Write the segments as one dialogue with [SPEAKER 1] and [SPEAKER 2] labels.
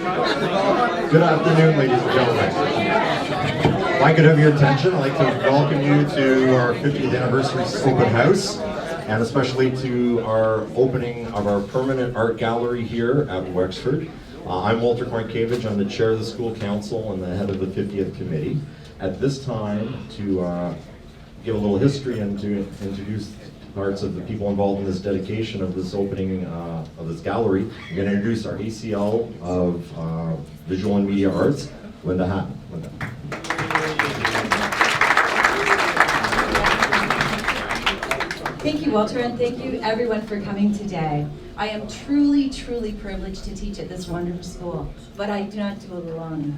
[SPEAKER 1] Good afternoon, ladies and gentlemen. If I could have your attention, I'd like to welcome you to our 50th anniversary open house, and especially to our opening of our permanent art gallery here at Wexford. I'm Walter Kornkiewicz. I'm the chair of the school council and the head of the 50th committee. At this time, to give a little history and to introduce parts of the people involved in this dedication of this opening of this gallery, I'm going to introduce our ACL of Visual and Media Arts, Linda Hatton. Linda.
[SPEAKER 2] Thank you, Walter, and thank you everyone for coming today. I am truly, truly privileged to teach at this wonderful school, but I do not do it alone.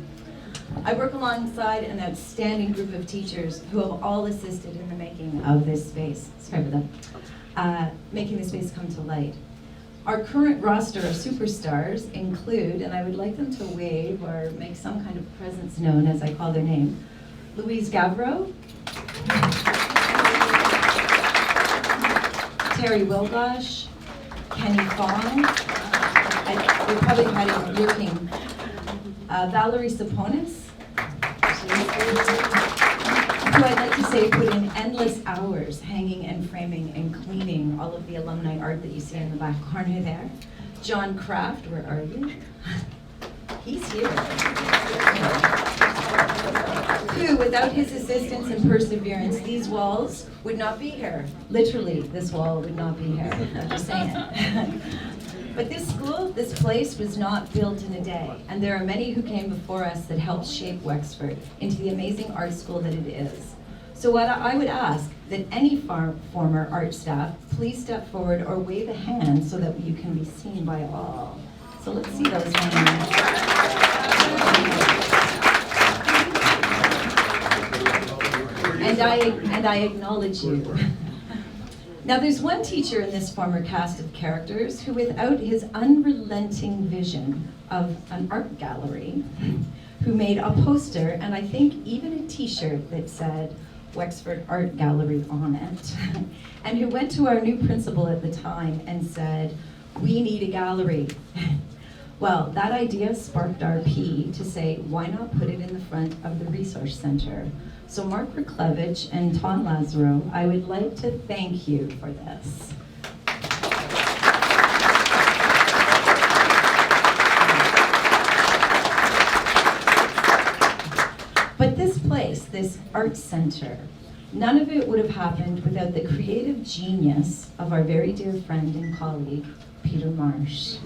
[SPEAKER 2] I work alongside an outstanding group of teachers who have all assisted in the making of this space. Sorry for that. Making this space come to light. Our current roster of superstars include, and I would like them to wave or make some kind of presence known as I call their name, Louise Gavreau, Terry Wilgosh, Kenny Fong, we probably had it working, Valerie Saponis, who I'd like to say put in endless hours hanging and framing and cleaning all of the alumni art that you see in the back corner there. John Kraft, where are you? He's here. Who, without his assistance and perseverance, these walls would not be here. Literally, this wall would not be here. I'm just saying. But this school, this place, was not built in a day, and there are many who came before us that helped shape Wexford into the amazing art school that it is. So what I would ask that any former art staff, please step forward or wave a hand so that you can be seen by all. So let's see those hands. And I acknowledge you. Now there's one teacher in this former cast of characters who, without his unrelenting vision of an art gallery, who made a poster and I think even a t-shirt that said Wexford Art Gallery on it, and who went to our new principal at the time and said, we need a gallery. Well, that idea sparked our P to say, why not put it in the front of the resource center? So Mark Raklevich and Tom Lazaro, I would like to thank you for this. But this place, this art center, none of it would have happened without the creative genius of our very dear friend and colleague, Peter Marsh.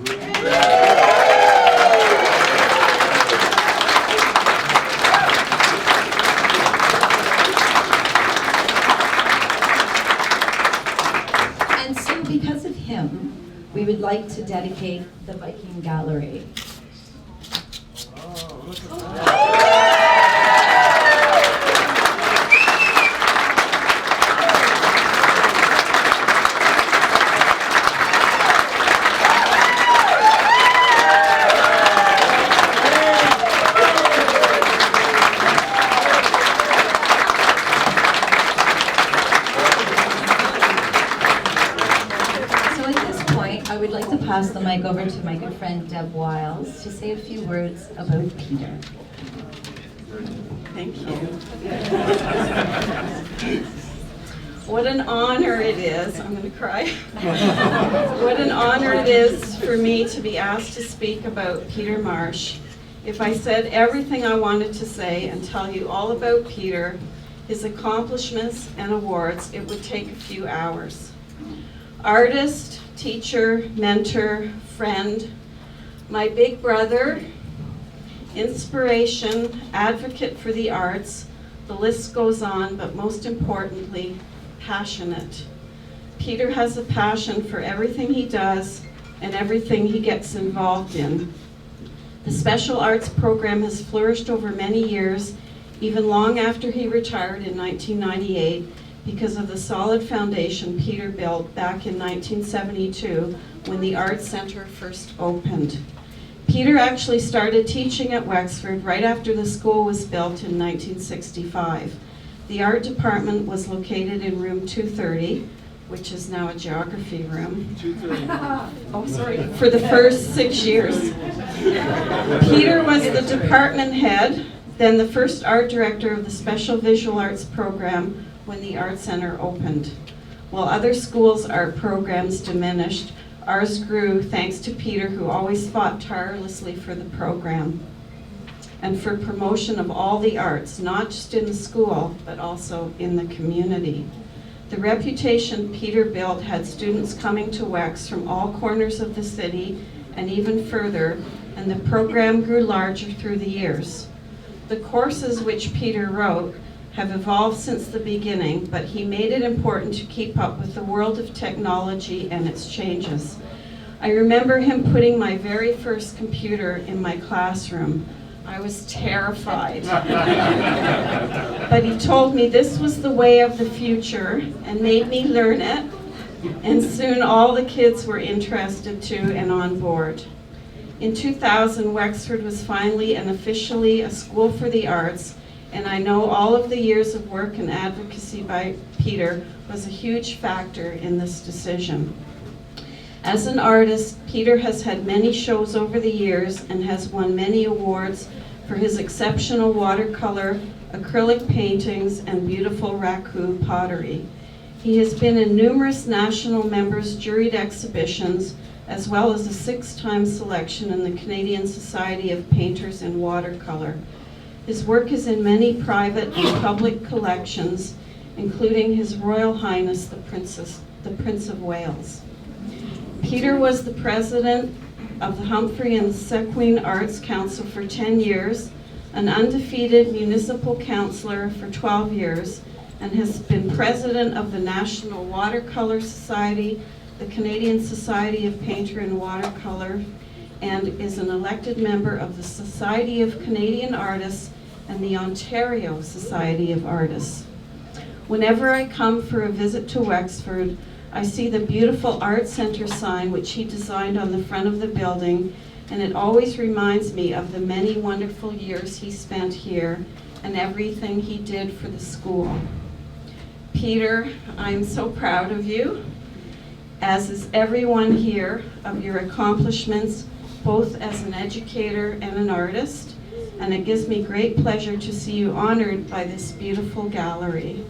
[SPEAKER 2] Because of him, we would like to dedicate the Viking Gallery. I would like to pass the mic over to my good friend Deb Wiles to say a few words about Peter.
[SPEAKER 3] Thank you. What an honor it is. I'm going to cry. What an honor it is for me to be asked to speak about Peter Marsh. If I said everything I wanted to say and tell you all about Peter, his accomplishments and awards, it would take a few hours. Artist, teacher, mentor, friend, my big brother, inspiration, advocate for the arts, the list goes on, but most importantly, passionate. Peter has a passion for everything he does and everything he gets involved in. The special arts program has flourished over many years, even long after he retired in 1998, because of the solid foundation Peter built back in 1972 when the Arts Center first opened. Peter actually started teaching at Wexford right after the school was built in 1965. The art department was located in room 230. which is now a geography room. Oh, sorry. For the first 6 years. Peter was the department head, then the first art director of the Special Visual Arts program when the Art Center opened. While other schools' art programs diminished, ours grew thanks to Peter, who always fought tirelessly for the program and for promotion of all the arts, not just in the school, but also in the community. The reputation Peter built had students coming to Wex from all corners of the city and even further, and the program grew larger through the years. The courses which Peter wrote have evolved since the beginning, but he made it important to keep up with the world of technology and its changes. I remember him putting my very first computer in my classroom. I was terrified. But he told me this was the way of the future and made me learn it, and soon all the kids were interested too and on board. In 2000, Wexford was finally and officially a school for the arts, and I know all of the years of work and advocacy by Peter was a huge factor in this decision. As an artist, Peter has had many shows over the years and has won many awards for his exceptional watercolor, acrylic paintings, and beautiful raku pottery. He has been in numerous national members' juried exhibitions, as well as a 6-time selection in the Canadian Society of Painters in Watercolor. His work is in many private and public collections, including His Royal Highness the Prince of Wales. Peter was the president of the Humphrey and Sequin Arts Council for 10 years, an undefeated municipal councillor for 12 years, and has been president of the National Watercolor Society, the Canadian Society of Painter in Watercolor, and is an elected member of the Society of Canadian Artists and the Ontario Society of Artists. Whenever I come for a visit to Wexford, I see the beautiful Art Center sign which he designed on the front of the building, and it always reminds me of the many wonderful years he spent here and everything he did for the school. Peter, I'm so proud of you, as is everyone here, of your accomplishments, both as an educator and an artist, and it gives me great pleasure to see you honored by this beautiful gallery.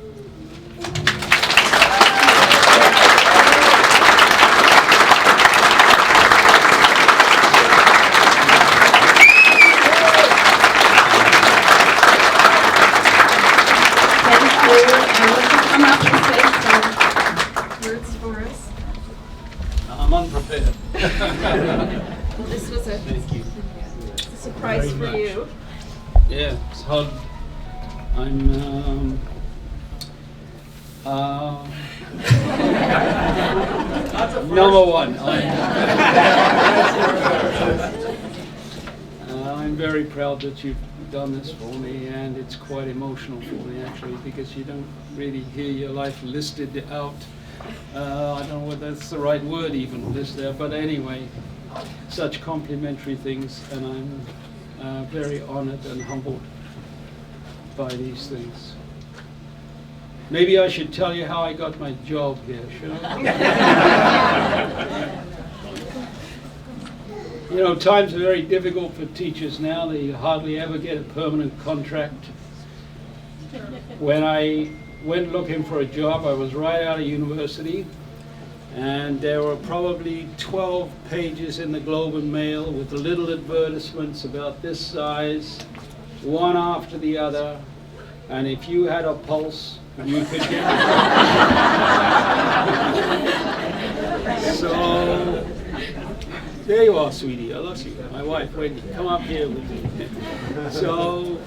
[SPEAKER 3] Come up and say some words for us.
[SPEAKER 4] I'm unprepared.
[SPEAKER 3] Well, this was a surprise for you.
[SPEAKER 4] Yeah, it's hard. I'm number one. I'm very proud that you've done this for me, and it's quite emotional for me actually, because you don't really hear your life listed out. I don't know whether that's the right word even, is there? But anyway, such complimentary things, and I'm very honored and humbled by these things. Maybe I should tell you how I got my job here, should I? You know, times are very difficult for teachers now. They hardly ever get a permanent contract. When I went looking for a job, I was right out of university, and there were probably 12 pages in the Globe and Mail with little advertisements about this size, one after the other, and if you had a pulse, you could get it. So, there you are, sweetie. I love you. My wife, Wendy, come up here with me. So,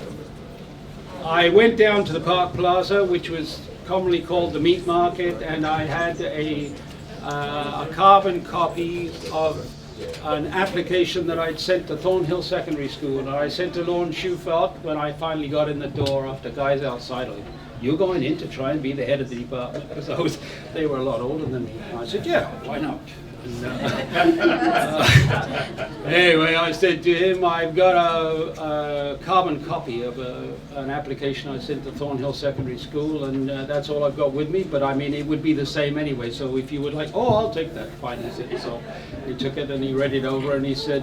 [SPEAKER 4] I went down to the Park Plaza, which was commonly called the meat market, and I had a carbon copy of an application that I'd sent to Thornhill Secondary School, and I sent to Lorne Schufelt when I finally got in the door after guys outside. Like, you're going in to try and be the head of the department? Because they were a lot older than me. And I said, yeah, why not? And, anyway, I said to him, I've got a carbon copy of an application I sent to Thornhill Secondary School, and that's all I've got with me, but I mean, it would be the same anyway, so if you would like, oh, I'll take that, fine, he said. So he took it and he read it over and he said,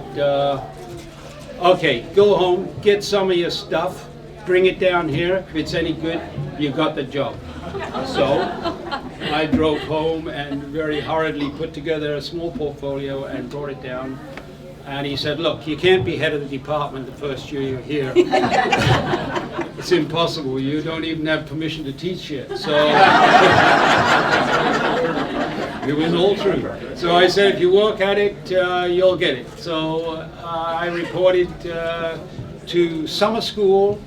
[SPEAKER 4] okay, go home, get some of your stuff, bring it down here, if it's any good, you got the job. So I drove home and very hurriedly put together a small portfolio and brought it down. And he said, look, you can't be head of the department the first year you're here. It's impossible. You don't even have permission to teach yet. So it was all true. So I said, if you work at it, you'll get it. So I reported to summer school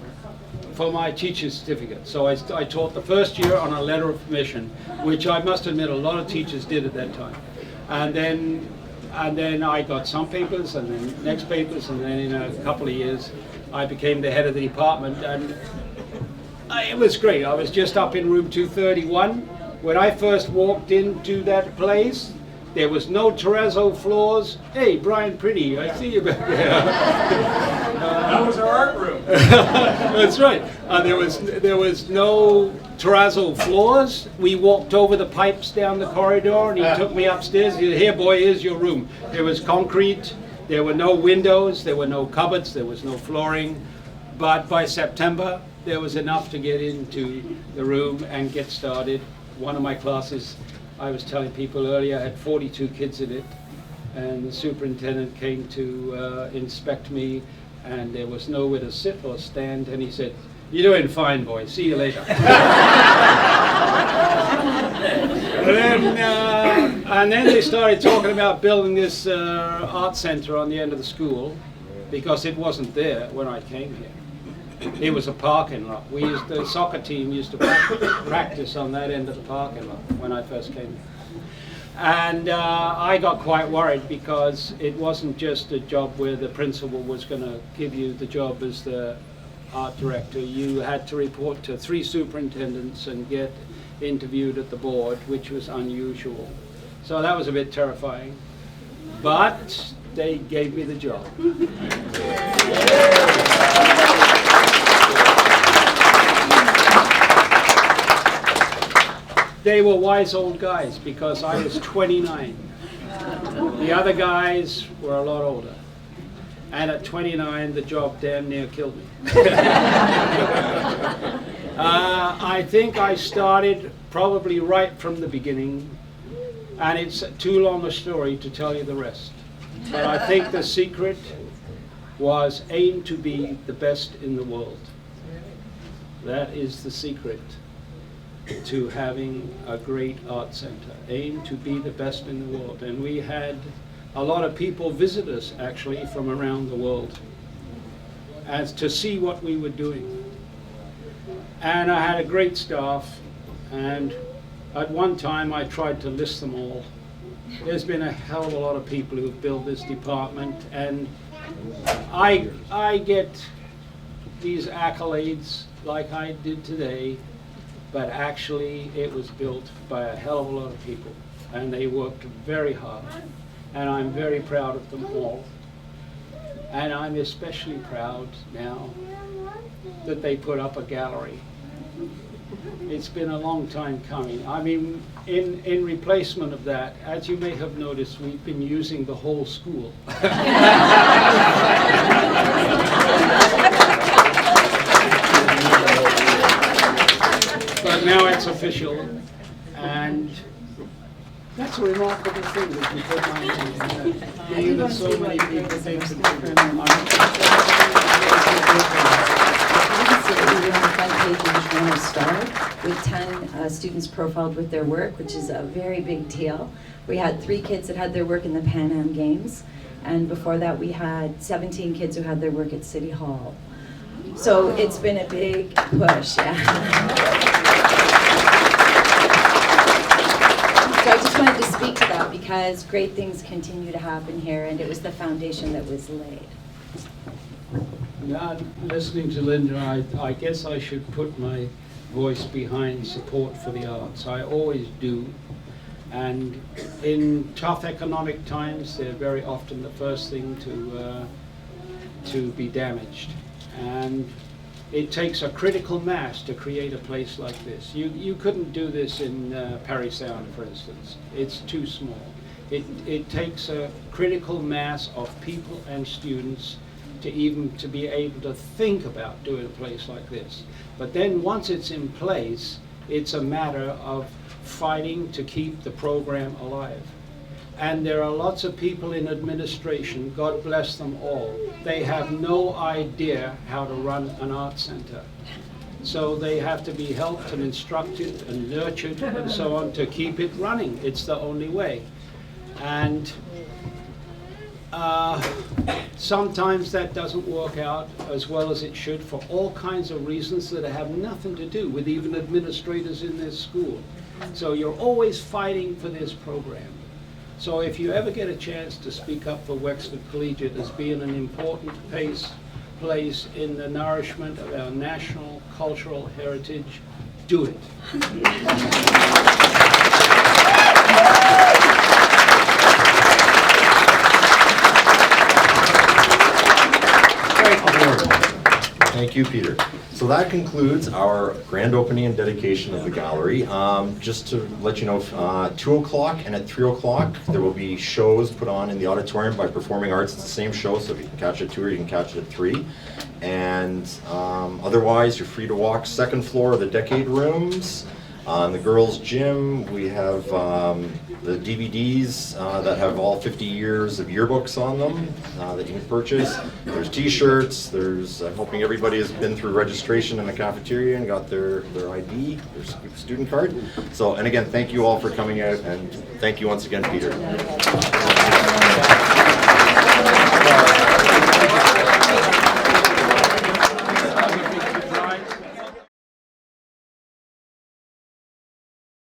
[SPEAKER 4] for my teacher's certificate. So I taught the first year on a letter of permission, which I must admit a lot of teachers did at that time. And then I got some papers, and then next papers, and then in a couple of years I became the head of the department, and it was great. I was just up in room 231. When I first walked into that place, there was no terrazzo floors. Hey, Brian Pretty, I see you back there.
[SPEAKER 5] That was our art room.
[SPEAKER 4] That's right. There was no terrazzo floors. We walked over the pipes down the corridor, and he took me upstairs. He said, here, boy, here's your room. There was concrete. There were no windows. There were no cupboards. There was no flooring. But by September, there was enough to get into the room and get started. One of my classes, I was telling people earlier, had 42 kids in it, and the superintendent came to inspect me, and there was nowhere to sit or stand, and he said, you're doing fine, boy, see you later. And then they started talking about building this art center on the end of the school, because it wasn't there when I came here. It was a parking lot. The soccer team used to practice on that end of the parking lot when I first came here. And I got quite worried, because it wasn't just a job where the principal was going to give you the job as the art director. You had to report to 3 superintendents and get interviewed at the board, which was unusual. So that was a bit terrifying. But they gave me the job. They were wise old guys, because I was 29. The other guys were a lot older. And at 29, the job damn near killed me. I think I started probably right from the beginning, and it's too long a story to tell you the rest. But I think the secret was aim to be the best in the world. That is the secret to having a great art center. Aim to be the best in the world. And we had a lot of people visit us, actually, from around the world, as to see what we were doing. And I had a great staff, and at one time I tried to list them all. There's been a hell of a lot of people who have built this department, and I get these accolades like I did today, but actually it was built by a hell of a lot of people, and they worked very hard, and I'm very proud of them all. And I'm especially proud now that they put up a gallery. It's been a long time coming. I mean, in replacement of that, as you may have noticed, we've been using the whole school. But now it's official, and that's a remarkable thing that you put my name in that. Being that so many people think contribute.
[SPEAKER 6] You can see that we were on the front page of the Toronto Star with 10 students profiled with their work, which is a very big deal. We had 3 kids that had their work in the Pan Am Games, and before that we had 17 kids who had their work at City Hall. So it's been a big push, yeah. So I just wanted to speak to that, because great things continue to happen here, and it was the foundation that was laid.
[SPEAKER 4] Now, listening to Linda, I guess I should put my voice behind support for the arts. I always do. And in tough economic times, they're very often the first thing to be damaged. And it takes a critical mass to create a place like this. You couldn't do this in Parry Sound, for instance. It's too small. It takes a critical mass of people and students to be able to think about doing a place like this. But then once it's in place, it's a matter of fighting to keep the program alive. And there are lots of people in administration, God bless them all, they have no idea how to run an art center. So they have to be helped and instructed and nurtured and so on to keep it running. It's the only way. And sometimes that doesn't work out as well as it should for all kinds of reasons that have nothing to do with even administrators in this school. So you're always fighting for this program. So if you ever get a chance to speak up for Wexford Collegiate as being an important place in the nourishment of our national cultural heritage, do it.
[SPEAKER 1] Thank you, Peter. So that concludes our grand opening and dedication of the gallery. Just to let you know, 2 o'clock and at 3 o'clock, there will be shows put on in the auditorium by Performing Arts. It's the same show, so if you can catch it at 2 or you can catch it at 3. And otherwise, you're free to walk second floor of the Decade Rooms. In the girls' gym, we have the DVDs that have all 50 years of yearbooks on them that you can purchase. There's t-shirts. I'm hoping everybody has been through registration in the cafeteria and got their ID, their student card. So, and again, thank you all for coming out, and thank you once again, Peter.